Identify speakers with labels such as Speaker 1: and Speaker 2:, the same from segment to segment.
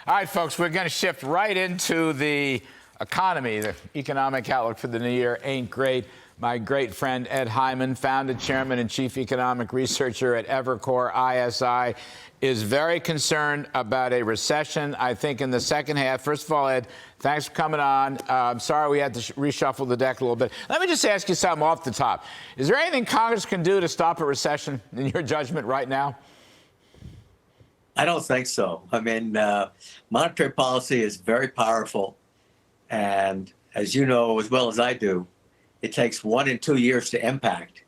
Speaker 1: All right, folks, we're going to shift right into the economy. The economic outlook for the new year ain't great. My great friend Ed Hyman, founder, chairman, and chief economic researcher at Evercore ISI, is very concerned about a recession, I think, in the second half. First of all, Ed, thanks for coming on. I'm sorry we had to reshuffle the deck a little bit. Let me just ask you something off the top. Is there anything Congress can do to stop a recession, in your judgment, right now?
Speaker 2: I don't think so. I mean, monetary policy is very powerful. And as you know as well as I do, it takes 1 and 2 years to impact.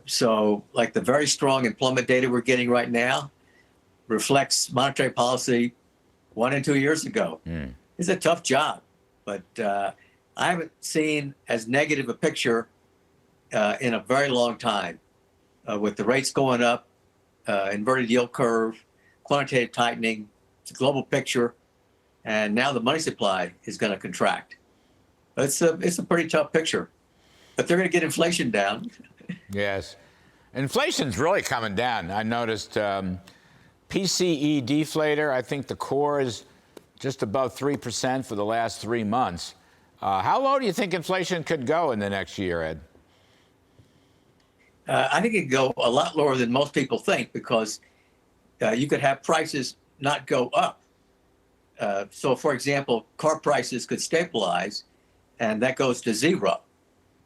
Speaker 2: So like the very strong employment data we're getting right now reflects monetary policy 1 and 2 years ago. It's a tough job, but I haven't seen as negative a picture in a very long time with the rates going up, inverted yield curve, quantitative tightening, it's a global picture, and now the money supply is going to contract. It's a pretty tough picture, but they're going to get inflation down.
Speaker 1: Yes. Inflation's really coming down. I noticed PCE deflator, I think the core is just above 3% for the last 3 months. How low do you think inflation could go in the next year, Ed?
Speaker 2: I think it could go a lot lower than most people think because you could have prices not go up. So, for example, car prices could stabilize, and that goes to zero.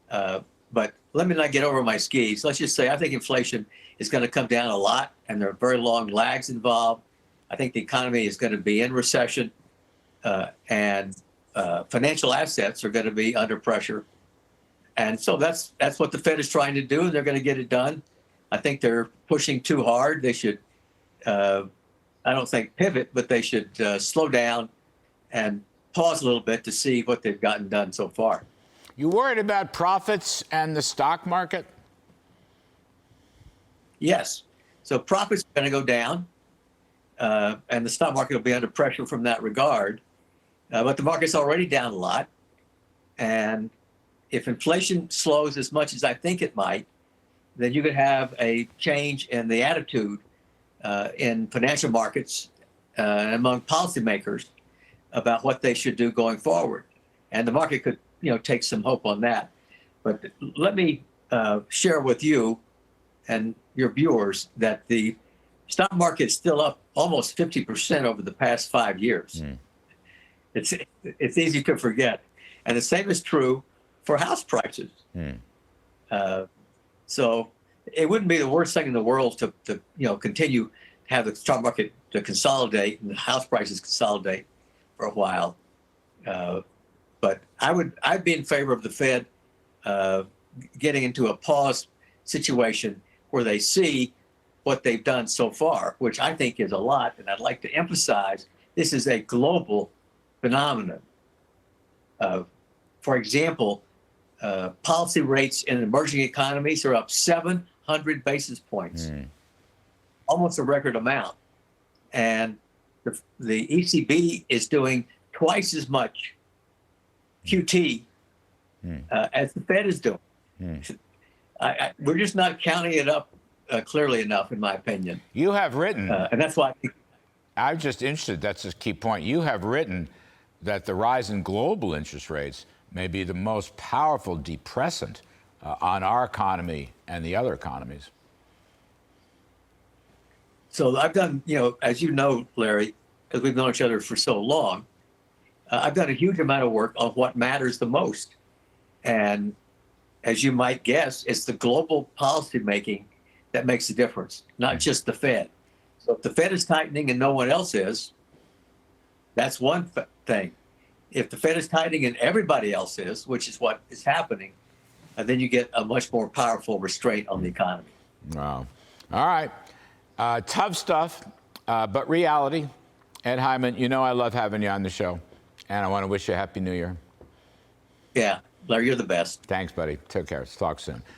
Speaker 2: But let me not get over my skis. Let's just say I think inflation is going to come down a lot, and there are very long lags involved. I think the economy is going to be in recession, and financial assets are going to be under pressure. And so that's what the Fed is trying to do, and they're going to get it done. I think they're pushing too hard. They should, I don't think pivot, but they should slow down and pause a little bit to see what they've gotten done so far.
Speaker 1: You worried about profits and the stock market?
Speaker 2: Yes. So profits are going to go down, and the stock market will be under pressure from that regard. But the market's already down a lot. And if inflation slows as much as I think it might, then you could have a change in the attitude in financial markets and among policymakers about what they should do going forward. And the market could, take some hope on that. But let me share with you and your viewers that the stock market is still up almost 50% over the past 5 years. It's easy to forget. And the same is true for house prices. So it wouldn't be the worst thing in the world to continue to have the stock market to consolidate and the house prices consolidate for a while. But I'd be in favor of the Fed getting into a pause situation where they see what they've done so far, which I think is a lot. And I'd like to emphasize this is a global phenomenon. For example, policy rates in emerging economies are up 700 basis points, almost a record amount. And the ECB is doing twice as much QT as the Fed is doing. We're just not counting it up clearly enough, in my opinion.
Speaker 1: You have written,
Speaker 2: and that's why
Speaker 1: I'm just interested, that's a key point. You have written that the rise in global interest rates may be the most powerful depressant on our economy and the other economies.
Speaker 2: So I've done, as you know, Larry, because we've known each other for so long, I've done a huge amount of work on what matters the most. And as you might guess, it's the global policy making that makes a difference, not just the Fed. So if the Fed is tightening and no one else is, that's one thing. If the Fed is tightening and everybody else is, which is what is happening, then you get a much more powerful restraint on the economy.
Speaker 1: Wow. All right. Tough stuff, but reality. Ed Hyman, I love having you on the show, and I want to wish you a Happy New Year.
Speaker 2: Yeah, Larry, you're the best.
Speaker 1: Thanks, buddy. Take care. Let's talk soon.